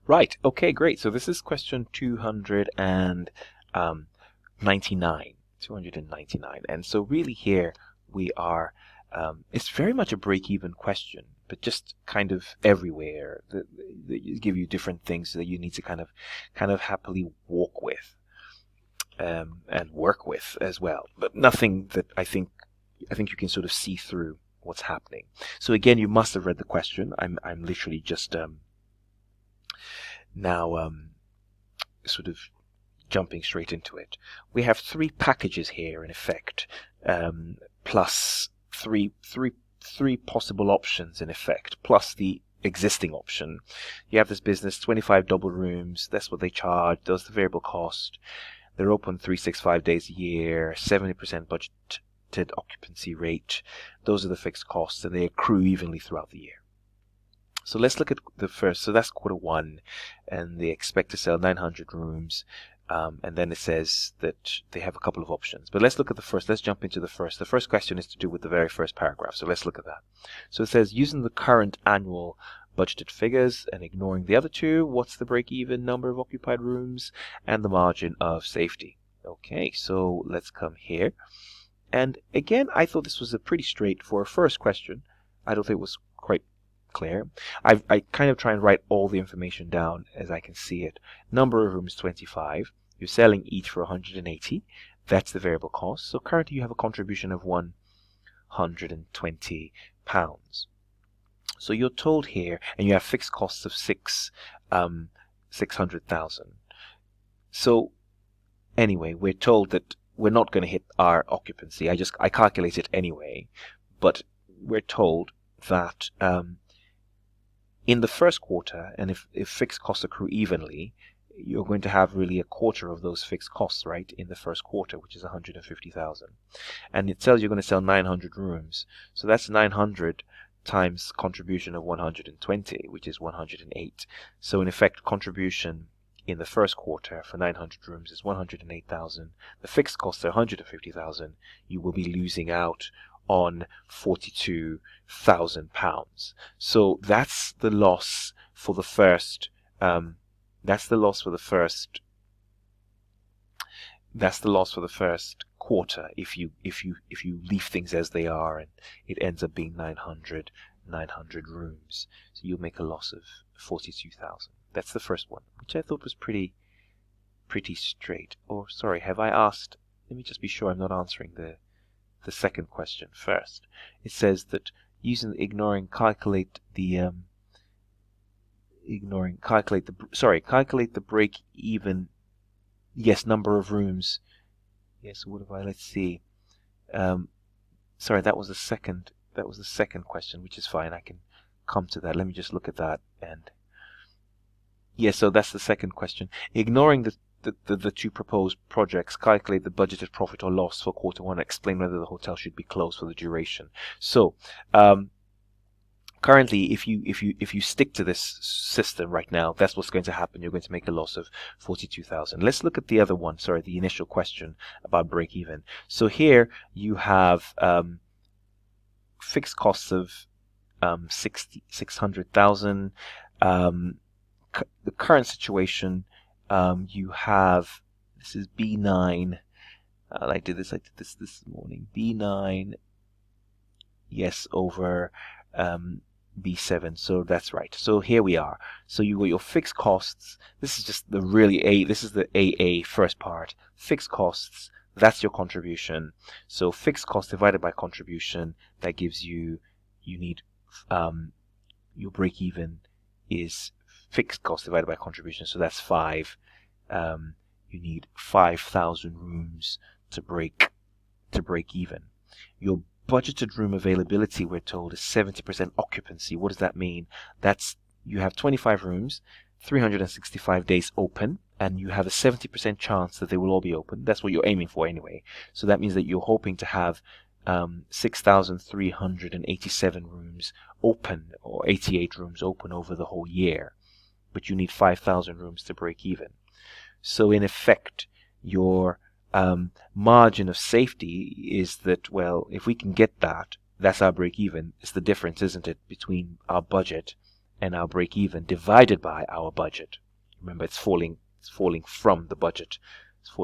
Right. Okay, great. So this is question 299. 299. And so really here we are, it's very much a break-even question, but just kind of everywhere. They give you different things that you need to kind of happily walk with, and work with as well. But nothing that I think you can sort of see through what's happening. So again, you must have read the question. I'm literally just now sort of jumping straight into it. We have three packages here in effect, plus three possible options in effect, plus the existing option. You have this business, 25 double rooms. That's what they charge. That's the variable cost. They're open 365 days a year, 70% budgeted occupancy rate. Those are the fixed costs, and they accrue evenly throughout the year. So let's look at the first. So that's quarter one, and they expect to sell 900 rooms. And then it says that they have a couple of options. But let's look at the first. Let's jump into the first. The first question is to do with the very first paragraph. So let's look at that. So it says, using the current annual budgeted figures and ignoring the other two, what's the break-even number of occupied rooms and the margin of safety? Okay, so let's come here. And again, I thought this was a pretty straight for a first question. I don't think it was quite clear. I kind of try and write all the information down as I can see it. Number of rooms 25. You're selling each for 180. That's the variable cost. So currently you have a contribution of £120. So you're told here, and you have fixed costs of 600,000. So anyway, we're told that we're not going to hit our occupancy. I calculate it anyway, but we're told that in the first quarter, and if fixed costs accrue evenly, you're going to have really a quarter of those fixed costs, right, in the first quarter, which is 150,000. And it tells you're going to sell 900 rooms. So that's 900 times contribution of 120, which is 108. So in effect, contribution in the first quarter for 900 rooms is 108,000. The fixed costs are 150,000. You will be losing out on £42,000. So that's the loss for the first. That's the loss for the first quarter if you leave things as they are, and it ends up being 900 rooms. So you'll make a loss of 42,000. That's the first one, which I thought was pretty straight. Or sorry, have I asked? Let me just be sure I'm not answering the second question first. It says that calculate the break even. Yes, number of rooms. Yes, what have I? Let's see. Sorry, that was the second question, which is fine. I can come to that. Let me just look at that. And yes, so that's the second question. Ignoring the two proposed projects, calculate the budgeted profit or loss for quarter one. Explain whether the hotel should be closed for the duration. So currently, if you stick to this system right now, that's what's going to happen. You're going to make a loss of 42,000. Let's look at the other one. Sorry, the initial question about break even. So here you have fixed costs of 600,000. The current situation, you have, this is B9. I did this this morning. B9, yes, over B7. So that's right. So here we are. So you got your fixed costs. This is just this is the AA first part. Fixed costs, that's your contribution. So fixed cost divided by contribution, that gives you need, your break even is fixed cost divided by contribution. So that's 5. You need 5,000 rooms to break even. Your budgeted room availability, we're told, is 70% occupancy. What does that mean? That's, you have 25 rooms, 365 days open, and you have a 70% chance that they will all be open. That's what you're aiming for anyway. So that means that you're hoping to have 6,387 rooms open, or 88 rooms open over the whole year. But you need 5,000 rooms to break even. So in effect, your margin of safety is that, well, if we can get that, that's our break even. It's the difference, isn't it, between our budget and our break even divided by our budget. Remember, it's falling from the budget.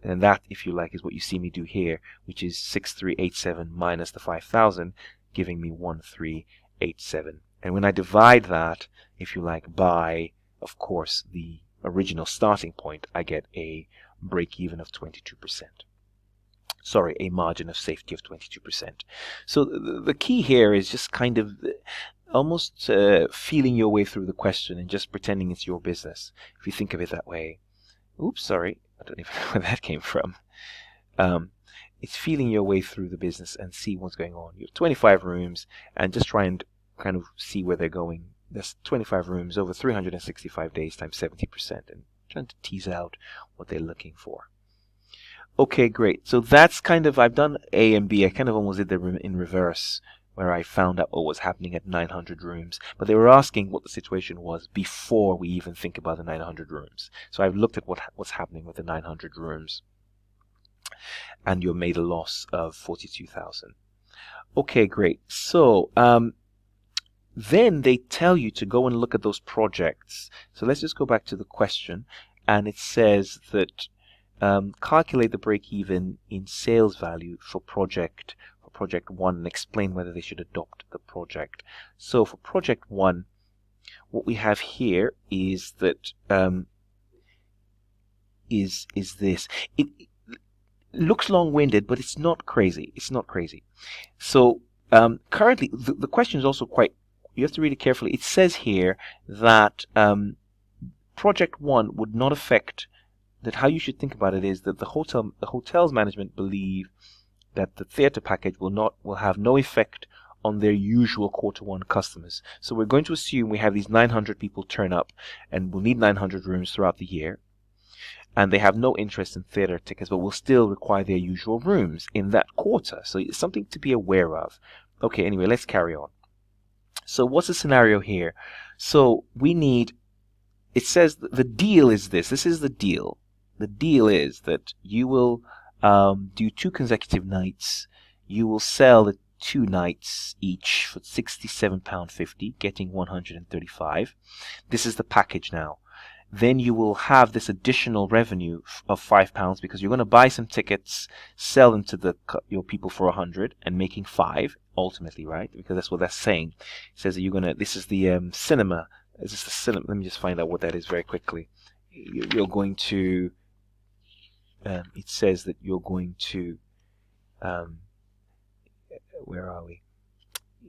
And that, if you like, is what you see me do here, which is 6387 minus the 5,000, giving me 1387. And when I divide that, if you like, by, of course, the original starting point, I get a break even of 22%. Sorry, a margin of safety of 22%. So the key here is just kind of almost feeling your way through the question and just pretending it's your business, if you think of it that way. Oops, sorry, I don't even know where that came from. It's feeling your way through the business and see what's going on. You have 25 rooms and just try and kind of see where they're going. There's 25 rooms over 365 days times 70%, and trying to tease out what they're looking for. Okay, great. So that's kind of, I've done A and B. I kind of almost did them in reverse, where I found out what was happening at 900 rooms. But they were asking what the situation was before we even think about the 900 rooms. So I've looked at what's happening with the 900 rooms. And you made a loss of 42,000. Okay, great. So then they tell you to go and look at those projects. So let's just go back to the question. And it says that calculate the break-even in sales value for project 1 and explain whether they should adopt the project. So for project 1, what we have here is that is this. It looks long-winded, but it's not crazy. It's not crazy. So currently, the question is also quite. You have to read it carefully. It says here that project 1 would not affect. That how you should think about it is that the hotel's management believe that the theater package will have no effect on their usual Q1 customers. So we're going to assume we have these 900 people turn up, and we'll need 900 rooms throughout the year, and they have no interest in theater tickets, but will still require their usual rooms in that quarter. So it's something to be aware of. Okay, anyway, let's carry on. So what's the scenario here? So we need. It says the deal is this. This is the deal. The deal is that you will do 2 consecutive nights. You will sell the 2 nights each for £67.50, getting 135. This is the package now. Then you will have this additional revenue of £5 because you're going to buy some tickets, sell them to your people for 100 and making 5 ultimately, right? Because that's what that's saying. It says that you're going to. This is the cinema. Is this the cinema? Let me just find out what that is very quickly. You're going to. It says that you're going to. Where are we?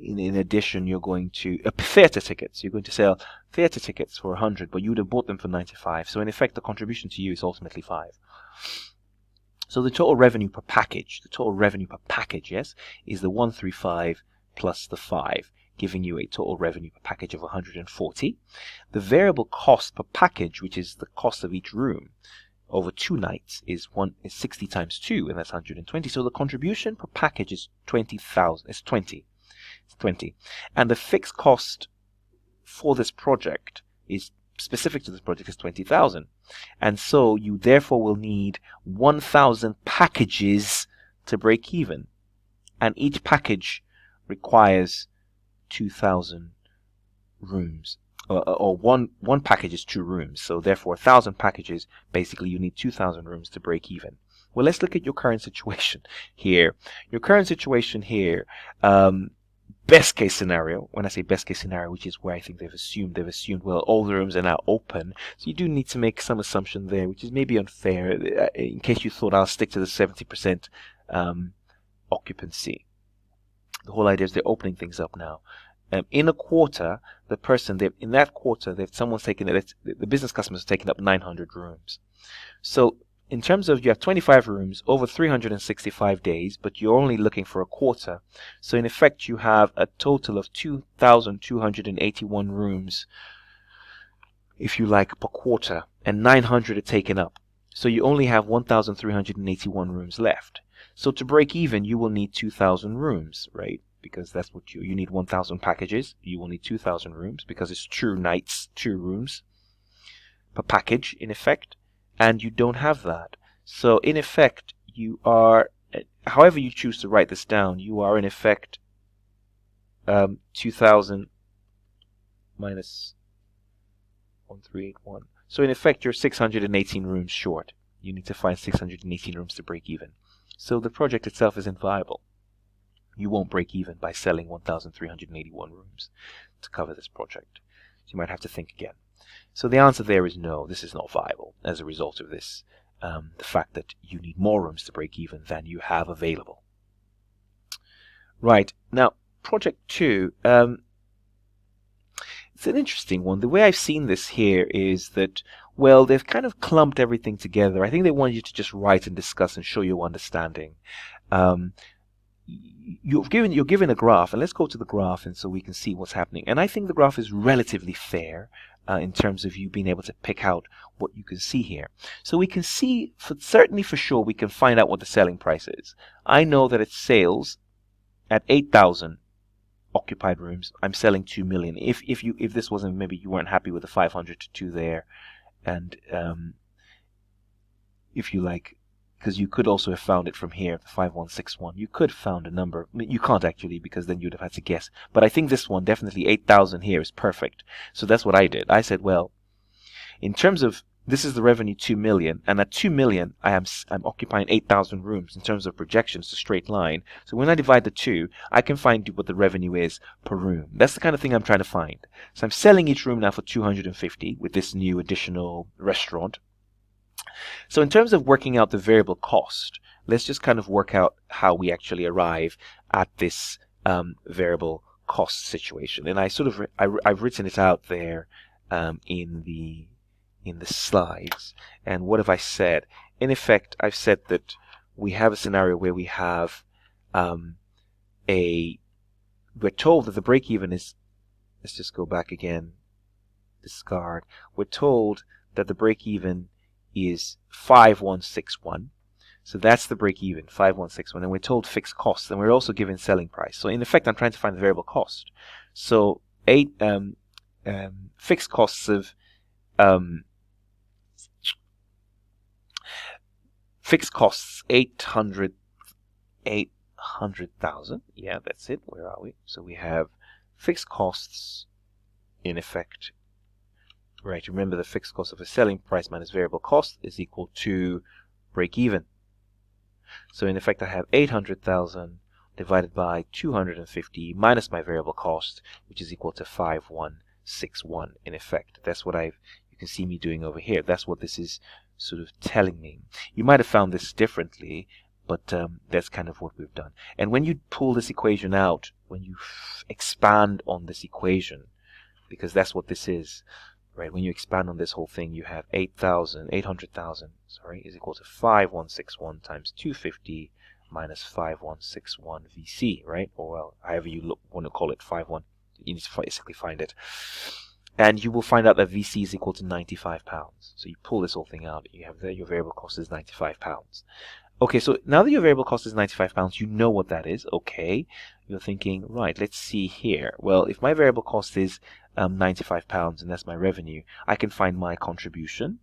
In addition, you're going to theater tickets. You're going to sell theater tickets for 100, but you would have bought them for 95. So in effect, the contribution to you is ultimately 5. So the total revenue per package, yes, is the 135 plus the 5, giving you a total revenue per package of 140. The variable cost per package, which is the cost of each room over 2 nights, is 60 times 2, and that's 120. So the contribution per package is 20,000. It's 20. It's 20. And the fixed cost for this project is specific to this project is 20,000. And so you therefore will need 1,000 packages to break even. And each package requires 2,000 rooms. Or one package is 2 rooms. So therefore 1,000 packages, basically you need 2,000 rooms to break even. Well, let's look at your current situation here. Your current situation here, best case scenario, when I say best case scenario, which is where I think they've assumed, well, all the rooms are now open. So you do need to make some assumption there, which is maybe unfair. In case you thought I'll stick to the 70% occupancy. The whole idea is they're opening things up now. In a quarter, the business customers have taken up 900 rooms. So in terms of, you have 25 rooms over 365 days, but you're only looking for a quarter. So in effect, you have a total of 2,281 rooms, if you like, per quarter, and 900 are taken up. So you only have 1,381 rooms left. So to break even, you will need 2,000 rooms, right? Because that's what you need 1,000 packages. You will need 2,000 rooms because it's 2 nights, 2 rooms per package in effect. And you don't have that. So in effect, you are, however you choose to write this down, you are in effect 2,000 minus 1381. So in effect, you're 618 rooms short. You need to find 618 rooms to break even. So the project itself isn't viable. You won't break even by selling 1,381 rooms to cover this project. So you might have to think again. So the answer there is no, this is not viable as a result of this, the fact that you need more rooms to break even than you have available. Right, now project 2, it's an interesting one. The way I've seen this here is that, well, they've kind of clumped everything together. I think they want you to just write and discuss and show your understanding. You're given a graph, and let's go to the graph and so we can see what's happening. And I think the graph is relatively fair in terms of you being able to pick out what you can see here. So we can see, certainly for sure, we can find out what the selling price is. I know that it's sales at 8,000 occupied rooms. I'm selling 2 million. If this wasn't, maybe you weren't happy with the 500 to 2 there, and if you like, because you could also have found it from here, the 5161. You could have found a number. You can't actually, because then you'd have had to guess. But I think this one, definitely 8,000 here, is perfect. So that's what I did. I said, well, in terms of, this is the revenue 2 million, and at 2 million, I'm occupying 8,000 rooms in terms of projections, a straight line. So when I divide the two, I can find what the revenue is per room. That's the kind of thing I'm trying to find. So I'm selling each room now for 250 with this new additional restaurant. So in terms of working out the variable cost, let's just kind of work out how we actually arrive at this variable cost situation. And I've written it out there in the slides. And what have I said? In effect, I've said that we have a scenario where we have we're told that the break-even is, let's just go back again, discard. We're told that the break-even is 5161. So that's the break-even, 5161. And we're told fixed costs, and we're also given selling price. So in effect, I'm trying to find the variable cost. So fixed costs of fixed costs 800,000. Yeah, that's it. Where are we? So we have fixed costs in effect. Right, remember the fixed cost of a selling price minus variable cost is equal to break even. So in effect I have 800,000 divided by 250 minus my variable cost, which is equal to 5161 in effect. That's what you can see me doing over here. That's what this is sort of telling me. You might have found this differently, but that's kind of what we've done. And when you pull this equation out, when you expand on this equation, because that's what this is, right? When you expand on this whole thing, you have 800,000, is equal to 5161 times 250 minus 5161 VC, right? Or well, however you want to call it, 51. You need to basically find it. And you will find out that VC is equal to £95. So you pull this whole thing out, you have there your variable cost is £95. Okay, so now that your variable cost is £95, you know what that is. Okay, you're thinking, right, let's see here. Well, if my variable cost is £95 and that's my revenue, I can find my contribution.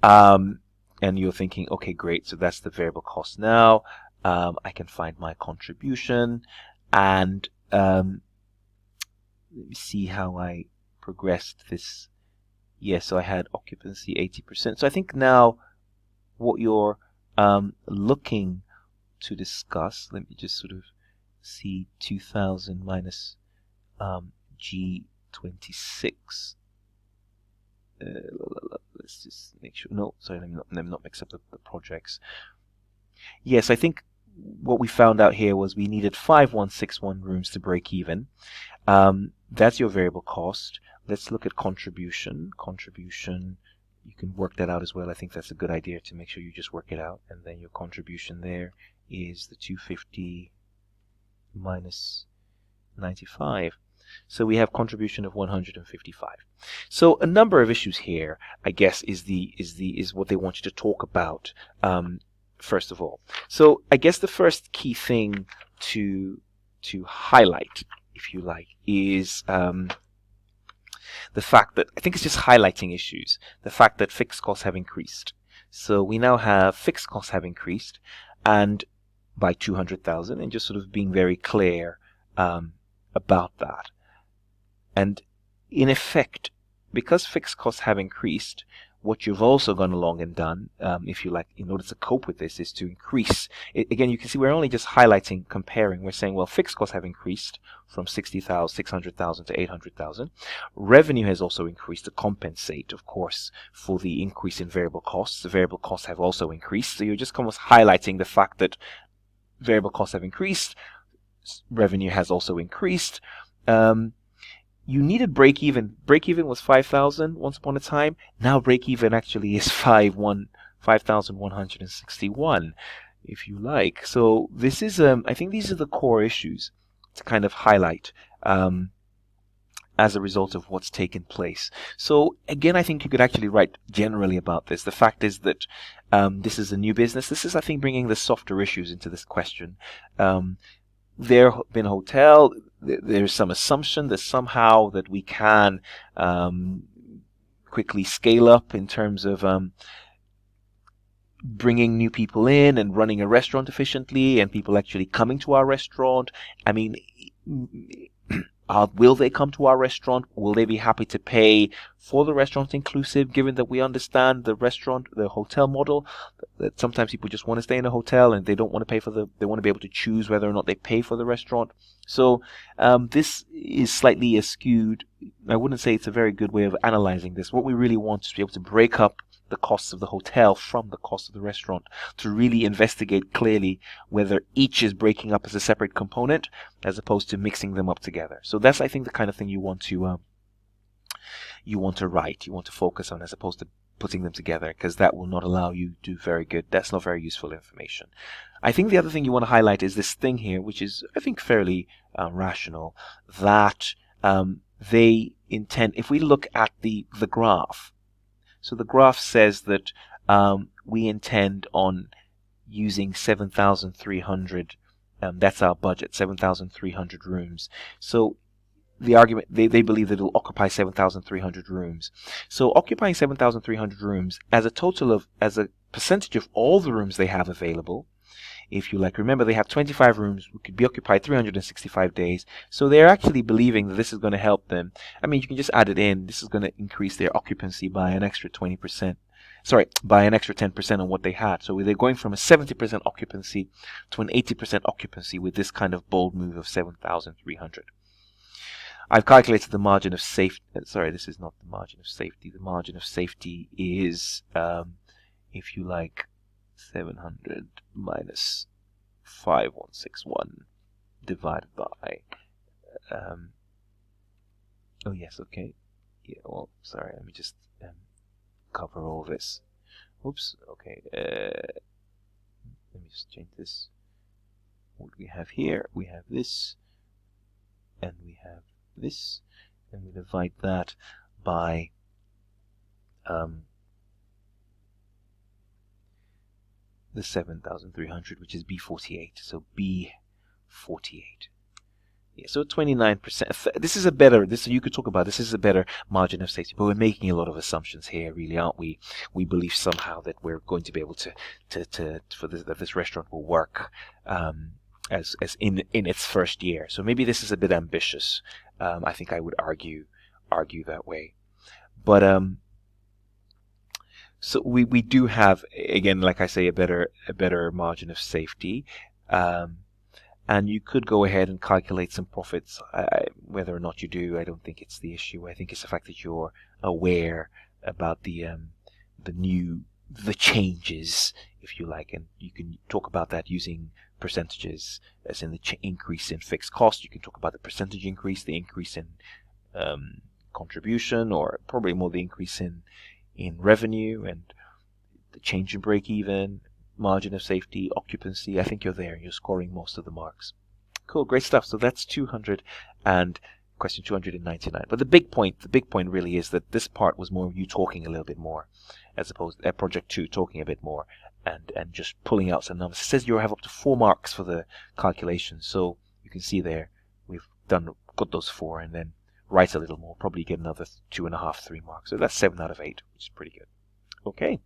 And you're thinking, okay, great, so that's the variable cost now. I can find my contribution, and let me see how I progressed this. Yes, so I had occupancy 80%. So I think now what you're looking to discuss, let me just sort of see 2000 minus G26. Let's just make sure. No, sorry, let me not mix up the projects. Yes, I think what we found out here was we needed 5161 rooms to break even. That's your variable cost. Let's look at contribution. Contribution, you can work that out as well. I think that's a good idea to make sure you just work it out. And then your contribution there is the 250 minus 95. So we have contribution of 155. So a number of issues here, I guess, is what they want you to talk about. First of all, so I guess the first key thing to highlight, if you like, is the fact that I think it's just highlighting issues. The fact that fixed costs have increased. So we now have fixed costs have increased, and by 200,000, and just sort of being very clear about that. And in effect, because fixed costs have increased, what you've also gone along and done, if you like, in order to cope with this, is to increase. Again, you can see we're only just highlighting, comparing. We're saying, well, fixed costs have increased from 60,000, 600,000 to 800,000. Revenue has also increased to compensate, of course, for the increase in variable costs. The variable costs have also increased. So you're just almost highlighting the fact that variable costs have increased, revenue has also increased. You needed break even. Break even was 5,000 once upon a time. Now break even actually is 5,161, if you like. So this is I think these are the core issues to kind of highlight as a result of what's taken place. So again, I think you could actually write generally about this. The fact is that this is a new business. This is, I think, bringing the softer issues into this question. There have been a hotel. There's some assumption that somehow that we can quickly scale up in terms of bringing new people in and running a restaurant efficiently, and people actually coming to our restaurant. I mean, will they come to our restaurant? Will they be happy to pay for the restaurant inclusive, given that we understand the hotel model, that sometimes people just want to stay in a hotel and they don't want to pay they want to be able to choose whether or not they pay for the restaurant. So this is slightly skewed. I wouldn't say it's a very good way of analyzing this. What we really want is to be able to break up the costs of the hotel from the cost of the restaurant, to really investigate clearly whether each is breaking up as a separate component as opposed to mixing them up together. So that's, I think, the kind of thing you want to write, you want to focus on, as opposed to putting them together, because that will not allow you to do very good. That's not very useful information. I think the other thing you want to highlight is this thing here, which is, I think, fairly rational, that they intend, if we look at the graph, so the graph says that we intend on using 7,300, that's our budget, 7,300 rooms. So the argument, they believe that it will occupy 7,300 rooms. So occupying 7,300 rooms as a percentage of all the rooms they have available, if you like, remember they have 25 rooms, which could be occupied 365 days. So they're actually believing that this is going to help them. I mean, you can just add it in. This is going to increase their occupancy by an extra 20%. Sorry, by an extra 10% on what they had. So they're going from a 70% occupancy to an 80% occupancy with this kind of bold move of 7,300. I've calculated the margin of safety. Sorry, this is not the margin of safety. The margin of safety is, if you like, 700 minus 5,161 divided by, oh yes, okay. Yeah, well, sorry, let me just cover all this. Oops, okay. Let me just change this. What do we have here? We have this, and we have this, and we divide that by the 7,300, which is B48. So B48. Yeah, so 29%. This is a better. You could talk about this is a better margin of safety, but we're making a lot of assumptions here, really, aren't we? We believe somehow that we're going to be able that this restaurant will work as in its first year. So maybe this is a bit ambitious. I think I would argue that way, but so we do have, again, like I say, a better margin of safety, and you could go ahead and calculate some profits. Whether or not you do, I don't think it's the issue. I think it's the fact that you're aware about the changes, if you like, and you can talk about that using percentages, as in the increase in fixed cost. You can talk about the percentage increase, the increase in contribution, or probably more the increase in revenue, and the change in break even, margin of safety, occupancy. I think you're there. You're scoring most of the marks. Cool, great stuff. So that's 200 and question 299. But the big point really is that this part was more you talking a little bit more, as opposed to project 2 talking a bit more and just pulling out some numbers. It says you have up to 4 marks for the calculation. So you can see there we've got those 4, and then write a little more, probably get another 2.5, 3 marks. So that's 7 out of 8, which is pretty good. Okay,